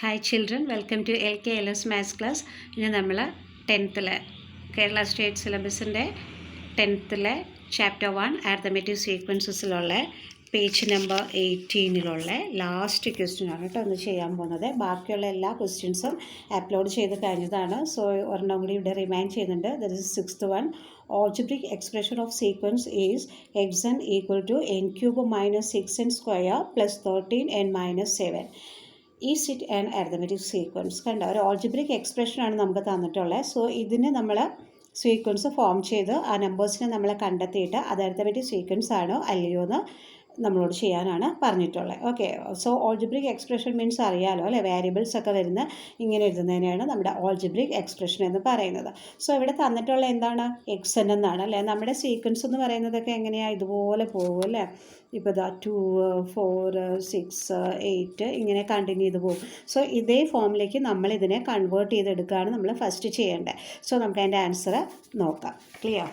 Hi children, welcome to LKLS Maths class. ഇന്ന് നമ്മൾ 10th Kerala state സിലബസിൻ്റെ 10th ചാപ്റ്റർ 1 അരിത്മെറ്റിക് സീക്വൻസസിലുള്ള പേജ് നമ്പർ 18 ലാസ്റ്റ് ക്വസ്റ്റ്യൻ ആണ് കേട്ടോ ഒന്ന് ചെയ്യാൻ പോകുന്നത്. ബാക്കിയുള്ള എല്ലാ ക്വസ്റ്റ്യൻസും അപ്ലോഡ് ചെയ്ത് കഴിഞ്ഞതാണ്. സോ ഒരെണ്ണം കൂടി ഇവിടെ റിമൈൻഡ് ചെയ്യുന്നുണ്ട്. That is 6th one. Algebraic expression of sequence is xn equal to n cube minus 6n square plus 13n minus 7. Is it an arithmetic sequence? കണ്ടോ, ഒരു ഓൾജിബ്രിക് എക്സ്പ്രഷനാണ് നമുക്ക് തന്നിട്ടുള്ളത്. സോ ഇതിന് നമ്മൾ സീക്വൻസ് ഫോം ചെയ്ത് ആ നമ്പേഴ്സിനെ നമ്മൾ കണ്ടെത്തിയിട്ട് അത് അരിത്മെറ്റിക് സീക്വൻസ് ആണോ അല്ലയോ എന്ന് നമ്മളോട് ചെയ്യാനാണ് പറഞ്ഞിട്ടുള്ളത്. Okay, so algebraic expression means അറിയാലോ അല്ലേ, വേരിയബിൾസ് ഒക്കെ വരുന്ന ഇങ്ങനെ എഴുതുന്നതിനെയാണ് നമ്മുടെ ഓൾജിബ്രിക് എക്സ്പ്രഷൻ എന്ന് പറയുന്നത്. സോ ഇവിടെ തന്നിട്ടുള്ള എന്താണ്, എക്സ് എൻ എന്നാണ് അല്ലേ. നമ്മുടെ സീക്വൻസ് എന്ന് പറയുന്നതൊക്കെ എങ്ങനെയാണ്, ഇതുപോലെ പോകും അല്ലേ. ഇപ്പോൾ ഇതാ 2 4 6 8 ഇങ്ങനെ കണ്ടിന്യൂ ചെയ്ത് പോകും. സോ ഇതേ ഫോമിലേക്ക് നമ്മൾ ഇതിനെ കൺവേർട്ട് ചെയ്തെടുക്കുകയാണ് നമ്മൾ ഫസ്റ്റ് ചെയ്യേണ്ടത്. സോ നമുക്ക് അതിൻ്റെ ആൻസർ നോക്കാം. ക്ലിയർ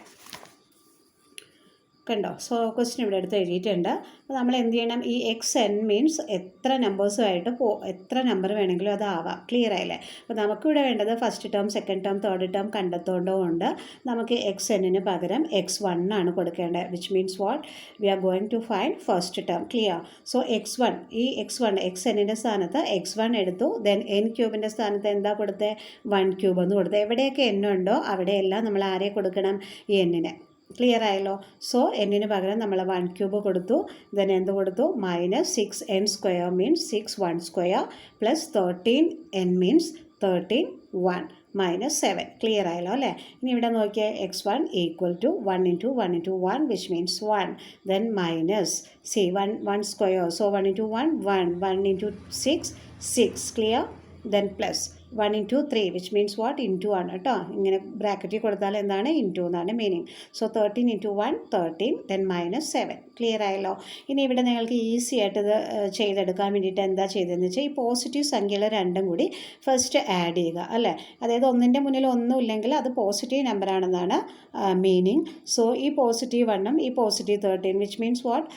കണ്ടോ? സോ ക്വസ്റ്റ്യൻ ഇവിടെ എടുത്ത് എഴുതിയിട്ടുണ്ട്. അപ്പോൾ നമ്മൾ എന്ത് ചെയ്യണം, ഈ എക്സ് എൻ മീൻസ് എത്ര നമ്പേഴ്സുമായിട്ട് എത്ര നമ്പർ വേണമെങ്കിലും അതാവാം. ക്ലിയർ ആയില്ലേ? അപ്പോൾ നമുക്കിവിടെ വേണ്ടത് first term, second term, third term കണ്ടെത്തുകൊണ്ടുകൊണ്ട് നമുക്ക് എക്സ് എന്നിന് പകരം x1 ആണ് കൊടുക്കേണ്ടത്. Which means what, we are going to find first term. Clear? So x1, ഈ x1 എക്സ് എന്നിൻ്റെ സ്ഥാനത്ത് x1 എടുത്തു. ദെൻ n ക്യൂബിൻ്റെ സ്ഥാനത്ത് എന്താ കൊടുത്തത്, 1 ക്യൂബ് എന്ന് കൊടുത്തത്. എവിടെയൊക്കെ n ഉണ്ടോ അവിടെയെല്ലാം നമ്മൾ ആരെ കൊടുക്കണം, ഈ എന്നിനെ. ക്ലിയർ ആയല്ലോ? സോ എന്നിന് പകരം നമ്മൾ 1 ക്യൂബ് കൊടുത്തു. ദെൻ എന്ത് കൊടുത്തു, -6n square means 6 1 square plus 13n means 13 1 -7. Clear ആയല്ലോ അല്ലേ? ഇനി ഇവിടെ നോക്കിയാൽ x1 equal to 1 × 1 × 1 which means 1. Then minus 1 square. So 1 × 1 1 1 × 6 6. Clear? Then plus 1 × 3 which means what, into ആണ് കേട്ടോ. ഇങ്ങനെ ബ്രാക്കറ്റിൽ കൊടുത്താൽ എന്താണ്, ഇൻറ്റു എന്നാണ് മീനിങ്. So 13 × 1 13, then -7. ക്ലിയർ ആയല്ലോ? ഇനി ഇവിടെ നിങ്ങൾക്ക് ഈസി ആയിട്ട് ഇത് ചെയ്തെടുക്കാൻ വേണ്ടിയിട്ട് എന്താ ചെയ്തതെന്ന് വെച്ചാൽ, ഈ പോസിറ്റീവ് സംഖ്യകൾ രണ്ടും കൂടി ഫസ്റ്റ് ആഡ് ചെയ്യുക അല്ലേ. അതായത് ഒന്നിൻ്റെ മുന്നിൽ ഒന്നുമില്ലെങ്കിൽ അത് പോസിറ്റീവ് നമ്പർ ആണെന്നാണ് മീനിങ്. സോ ഈ പോസിറ്റീവ് 1ഉം ഈ പോസിറ്റീവ് 13 വിച്ച് മീൻസ് വാട്ട്,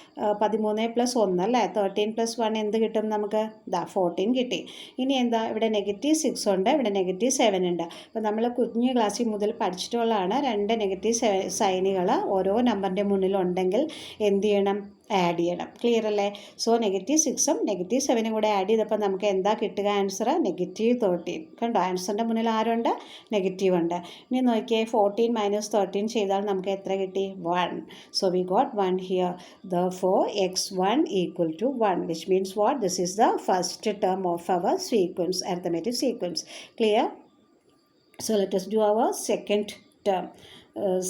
13 + 1 അല്ലേ. 13 + 1 എന്ത് കിട്ടും നമുക്ക്, 14 കിട്ടി. ഇനി എന്താ, ഇവിടെ -6 ഉണ്ട്, ഇവിടെ -7 ഉണ്ട്. അപ്പോൾ നമ്മൾ കുഞ്ഞു ക്ലാസ്സിൽ മുതൽ പഠിച്ചിട്ടുള്ളതാണ്, 2 നെഗറ്റീവ് സൈനുകൾ ഓരോ നമ്പറിൻ്റെ മുന്നിലുണ്ടെങ്കിൽ എന്ത് ചെയ്യണം, ആഡ് ചെയ്യണം. ക്ലിയർ അല്ലേ? സോ -6ഉം -7ഉം കൂടെ ആഡ് ചെയ്തപ്പോൾ നമുക്ക് എന്താ കിട്ടുക, ആൻസർ -13. കണ്ടോ, ആൻസറിൻ്റെ മുന്നിൽ ആരുണ്ട്, നെഗറ്റീവ് ഉണ്ട്. ഇനി നോക്കിയേ, 14 - 13 ചെയ്താൽ നമുക്ക് എത്ര കിട്ടി, 1. So we got 1 here. Therefore x1 equal to 1 which means what, this is the first term of our sequence, arithmetic sequence. Clear? So let us do our second term.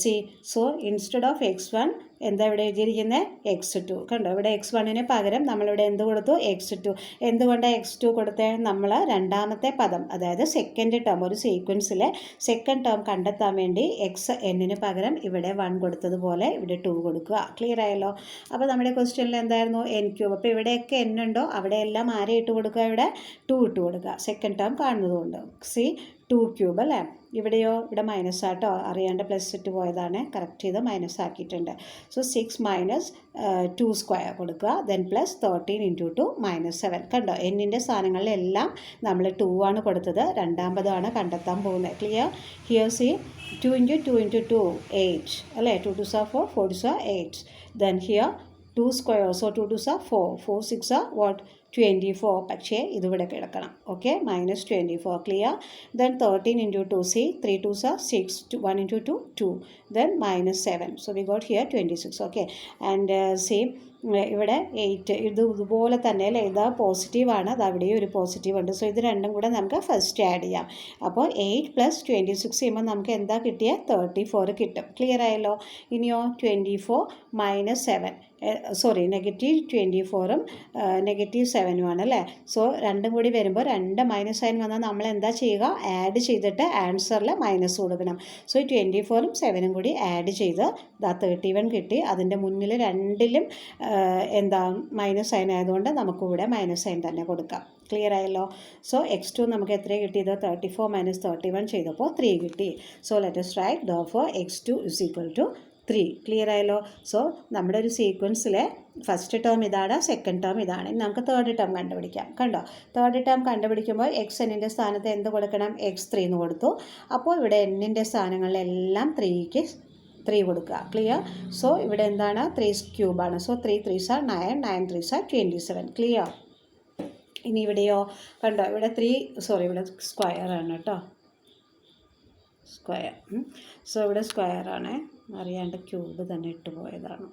See, so instead of x1 എന്താ ഇവിടെ എഴുതിയിരിക്കുന്നത്, x2. കണ്ടോ, ഇവിടെ x1ന് പകരം നമ്മളിവിടെ എന്ത് കൊടുത്തു, x2. എന്തുകൊണ്ടാണ് x2 കൊടുത്തത്, നമ്മൾ രണ്ടാമത്തെ പദം അതായത് സെക്കൻഡ് ടേം, ഒരു സീക്വൻസിലെ സെക്കൻഡ് ടേം കണ്ടെത്താൻ വേണ്ടി എക്സ് എന്നിന് പകരം ഇവിടെ 1 കൊടുത്തതുപോലെ ഇവിടെ 2 കൊടുക്കുക. ക്ലിയർ ആയല്ലോ? അപ്പോൾ നമ്മുടെ ക്വസ്റ്റ്യനിൽ എന്തായിരുന്നു, n ക്യൂബ്. അപ്പോൾ ഇവിടെയൊക്കെ n ഉണ്ടോ അവിടെയെല്ലാം ആരെ ഇട്ട് കൊടുക്കുക, ഇവിടെ 2 ഇട്ട് കൊടുക്കുക, സെക്കൻഡ് ടേം കാണുന്നതുകൊണ്ട്. സി 2 ക്യൂബ് അല്ലേ. ഇവിടെയോ, ഇവിടെ മൈനസ് ആട്ടോ, അറിയാണ്ട് പ്ലസ് ഇട്ട് പോയതാണ്, കറക്റ്റ് ചെയ്ത് മൈനസ് ആക്കിയിട്ടുണ്ട്. സോ 6 - 2 സ്ക്വയർ കൊടുക്കുക. Then plus 13 × 2 -7. കണ്ടോ, എന്നിൻ്റെ സ്ഥാനങ്ങളിലെല്ലാം നമ്മൾ 2 ആണ് കൊടുത്തത്, രണ്ടാമതാണ് കണ്ടെത്താൻ പോകുന്നത്. ക്ലിയർ? ഹിയർ സി 2 × 2 × 2 8 അല്ലേ. 2 2s are 4, 4 2s are 8. Then here 2 square. So 2 2s are 4, 4 6 are what, 24. പക്ഷേ ഇതിവിടെ കിടക്കണം. Okay, -24. Clear? Then 13 × 2, C 3 2s are 6, 1 × 2 2, then -7. So we got here 26. Okay, and C ഇവിടെ 8 ഇതുപോലെ തന്നെ അല്ലേ, ഇത് പോസിറ്റീവാണ്, അത് അവിടെയും ഒരു പോസിറ്റീവ് ഉണ്ട്. സോ ഇത് രണ്ടും കൂടെ നമുക്ക് ഫസ്റ്റ് ആഡ് ചെയ്യാം. അപ്പോൾ 8 + 26 ചെയ്യുമ്പോൾ നമുക്ക് എന്താ കിട്ടിയ, 34 കിട്ടും. ക്ലിയർ ആയല്ലോ? ഇനിയോ -24 - 7, സോറി -24ഉം -7ഉം ആണ് അല്ലേ. സോ രണ്ടും കൂടി വരുമ്പോൾ 2 മൈനസ് സൈൻ വന്നാൽ നമ്മൾ എന്താ ചെയ്യുക, ആഡ് ചെയ്തിട്ട് ആൻസറിൽ മൈനസ് കൊടുക്കണം. സോ 24ഉം 7ഉം കൂടി ആഡ് ചെയ്ത് 31 കിട്ടി. അതിൻ്റെ മുന്നിൽ രണ്ടിലും എന്താ മൈനസ് സൈൻ ആയതുകൊണ്ട് നമുക്കിവിടെ മൈനസ് സൈൻ തന്നെ കൊടുക്കാം. ക്ലിയർ ആയല്ലോ? സോ x2 നമുക്ക് എത്ര കിട്ടിയത്, 34 - 31 ചെയ്തപ്പോൾ 3 കിട്ടി. So let us write therefore x2 is equal to 3. Clear ആയല്ലോ? സോ നമ്മുടെ ഒരു സീക്വൻസിലെ ഫസ്റ്റ് ടേം ഇതാണ്, സെക്കൻഡ് ടേം ഇതാണ്. ഇനി നമുക്ക് തേർഡ് ടേം കണ്ടുപിടിക്കാം. കണ്ടോ? തേർഡ് ടേം കണ്ടുപിടിക്കുമ്പോൾ എക്സ് എന്നിൻ്റെ സ്ഥാനത്ത് എന്ത് കൊടുക്കണം? x3 എന്ന് കൊടുത്തു. അപ്പോൾ ഇവിടെ എന്നിൻ്റെ സ്ഥാനങ്ങളിലെല്ലാം 3ക്ക് 3 കൊടുക്കുക. ക്ലിയർ? സോ ഇവിടെ എന്താണ്? 3's ക്യൂബാണ്. So 3 3s are 9, 9 3s are 27. Clear? ഇനി ഇവിടെയോ? കണ്ടോ? ഇവിടെ ഇവിടെ സ്ക്വയറാണ് കേട്ടോ, സ്ക്വയർ. സോ ഇവിടെ സ്ക്വയറാണ്, അറിയാണ്ട് ക്യൂബ് തന്നെ ഇട്ട് പോയതാണ്.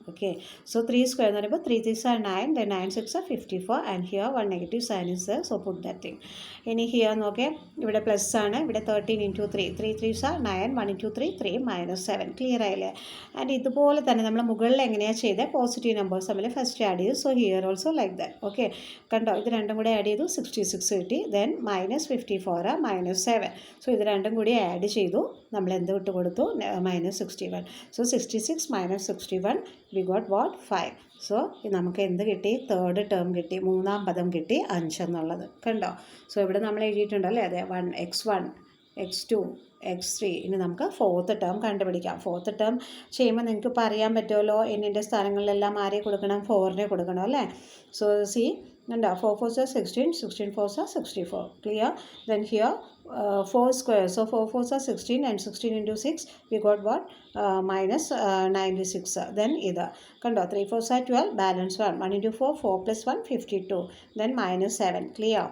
ഓക്കെ, സോ 3 സ്ക്വയർ എന്ന് പറയുമ്പോൾ 3 3s are 9, then 9 6 are 54, and here one negative sign is there, so put that thing. ഇനി ഹിയർ നോക്കേ, ഇവിടെ പ്ലസ് ആണ്, ഇവിടെ 13 into 3, 3 3s are 9, 1 into 3 3 minus 7. Clear ആയില്ലേ? ആൻഡ് ഇതുപോലെ തന്നെ നമ്മൾ മുകളിൽ എങ്ങനെയാണ് ചെയ്തത്? പോസിറ്റീവ് നമ്പേഴ്സ് തമ്മിൽ ഫസ്റ്റ് ആഡ് ചെയ്തു. So here also like that. Okay, കണ്ടോ? ഇത് രണ്ടും കൂടി ആഡ് ചെയ്തു, 66 കിട്ടി. ദെൻ -54 -7. സോ ഇത് രണ്ടും കൂടി ആഡ് ചെയ്തു, നമ്മൾ എന്ത് വിട്ട് കൊടുത്തു? -61. So 66 - 61 we got what? 5. So നമുക്ക് എന്ത് കിട്ടി? തേർഡ് ടേം കിട്ടി, മൂന്നാം പദം കിട്ടി, 5 എന്നുള്ളത്. കണ്ടോ? സോ ഇവിടെ നമ്മൾ എഴുതിയിട്ടുണ്ടല്ലേ, അതെ, 1 x1 x2 x3. ഇനി നമുക്ക് ഫോർത്ത് ടേം കണ്ടുപിടിക്കാം. ഫോർത്ത് ടേം ചെയ്യുമ്പോൾ നിങ്ങൾക്ക് ഇപ്പോൾ അറിയാൻ പറ്റുമല്ലോ, എന്നിൻ്റെ സ്ഥാനങ്ങളിലെല്ലാം ആരെ കൊടുക്കണം? 4നെ കൊടുക്കണം അല്ലേ? സോ സി, കണ്ടോ? 4 4s are 16, 16 4s are 64. Clear? Then here 4 square. So 4 4s are 16, and 16 into 6 we got what? -96. Then either kando 3 4s are 12, balance 1. 1 into 4, 4 plus 1, 52. Then -7. Clear?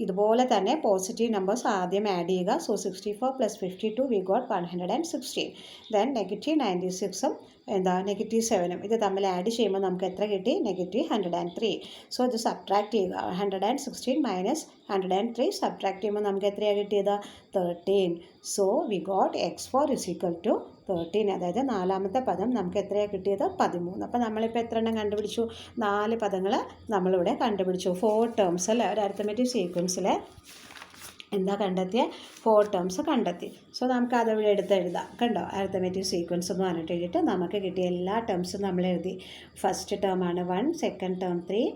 ഇതുപോലെ തന്നെ പോസിറ്റീവ് നമ്പേഴ്സ് ആദ്യം ആഡ് ചെയ്യുക. So 64 + 52 we got 116. Then -96ഉം -7ഉം ഇത് തമ്മിൽ add ചെയ്യുമ്പോൾ നമുക്ക് എത്ര കിട്ടി? -103. സോ ഇത് സബ്ട്രാക്ട് ചെയ്യുക. 116 - 103 സബ്ട്രാക്ട് ചെയ്യുമ്പോൾ നമുക്ക് എത്രയാണ് കിട്ടിയത്? 13. So we got x4 = 13. അതായത് നാലാമത്തെ പദം നമുക്ക് എത്രയാണ് കിട്ടിയത്? 13. അപ്പോൾ നമ്മളിപ്പോൾ എത്ര എണ്ണം കണ്ടുപിടിച്ചു? 4 പദങ്ങൾ നമ്മളിവിടെ കണ്ടുപിടിച്ചു. 4 ടേംസ് അല്ലേ, ഒരു അരിത്തമെറ്റിക് സീക്വൻസിലെ എന്താ കണ്ടെത്തിയ? 4 ടേംസ് കണ്ടെത്തി. സോ നമുക്ക് അതിവിടെ എഴുതാം. കണ്ടോ? അരിത്തമെറ്റിക് സീക്വൻസ് എന്ന് പറഞ്ഞിട്ട് എഴുതിയിട്ട് നമുക്ക് കിട്ടിയ എല്ലാ ടേംസും നമ്മൾ എഴുതി. ഫസ്റ്റ് ടേം ആണ് 1, second term 3,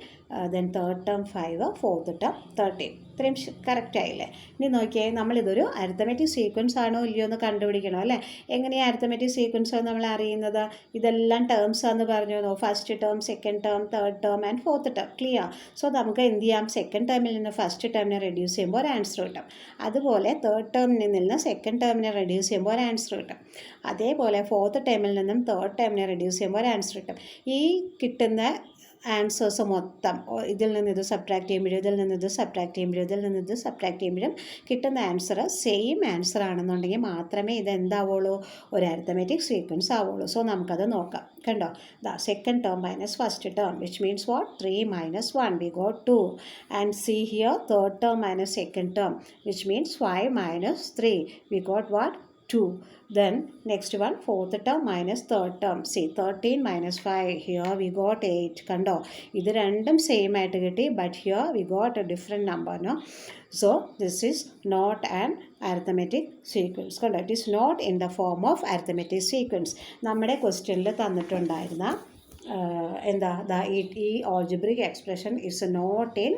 then third term 5, fourth term 13. ഇത്രയും കറക്റ്റ് ആയില്ലേ? ഇനി നോക്കിയേ, നമ്മളിതൊരു അരിത്തമെറ്റിക് സീക്വൻസ് ആണോ ഇല്ലയോ എന്ന് കണ്ടുപിടിക്കണം അല്ലേ? എങ്ങനെയാണ് അരിത്തമെറ്റിക് സീക്വൻസ് നമ്മൾ അറിയുന്നത്? ഇതെല്ലാം ടേംസ് ആണെന്ന് പറഞ്ഞു. First term, second term, third term and fourth term. Clear? So നമുക്ക് എന്ത് ചെയ്യാം? സെക്കൻഡ് ടേമിൽ നിന്ന് ഫസ്റ്റ് ടേമിനെ റെഡ്യൂസ് ചെയ്യുമ്പോൾ ഒരു ആൻസർ കിട്ടും. അതുപോലെ തേർഡ് ടേമിൽ നിന്ന് സെക്കൻഡ് ടേമിനെ റെഡ്യൂസ് ചെയ്യുമ്പോൾ ഒരു ആൻസർ കിട്ടും. അതേപോലെ ഫോർത്ത് ടേമിൽ നിന്നും തേർഡ് ടേമിനെ റെഡ്യൂസ് ചെയ്യുമ്പോൾ ഒരു ആൻസർ കിട്ടും. ഈ കിട്ടുന്ന ആൻസേഴ്സ് മൊത്തം ഇതിൽ നിന്ന് ഇത് സബ്ട്രാക്ട് ചെയ്യുമ്പോഴും ഇതിൽ നിന്ന് ഇത് സബ്ട്രാക്ട് ചെയ്യുമ്പോഴും ഇതിൽ നിന്ന് ഇത് സബ്ട്രാക്ട് ചെയ്യുമ്പോഴും കിട്ടുന്ന ആൻസർ സെയിം ആൻസർ ആണെന്നുണ്ടെങ്കിൽ മാത്രമേ ഇത് എന്താവുള്ളൂ? ഒരു അരിത്തമെറ്റിക് സീക്വൻസ് ആവുള്ളൂ. സോ നമുക്കത് നോക്കാം. കണ്ടോ? Second term minus first term, which means what? 3 - 1 we got 2. And see here, third term minus second term, which means 5 - 3 we got what? 2. Then next one, fourth term minus third term. See, 13 - 5. Here we got 8. Kando, ഇത് രണ്ടും same ആയിട്ട് കിട്ടി, but here we got a different number, no? So this is not an arithmetic sequence. Kando, it is not in the form of arithmetic sequence. നമ്മുടെ ക്വസ്റ്റ്യനിൽ തന്നിട്ടുണ്ടായിരുന്ന ഈ algebraic expression is not in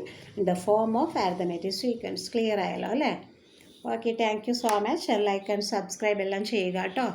the form of arithmetic sequence. Clear ആയല്ലോ അല്ലേ? Okay, thank you so much. Like and subscribe എല്ലാം ചെയ്യുക കേട്ടോ.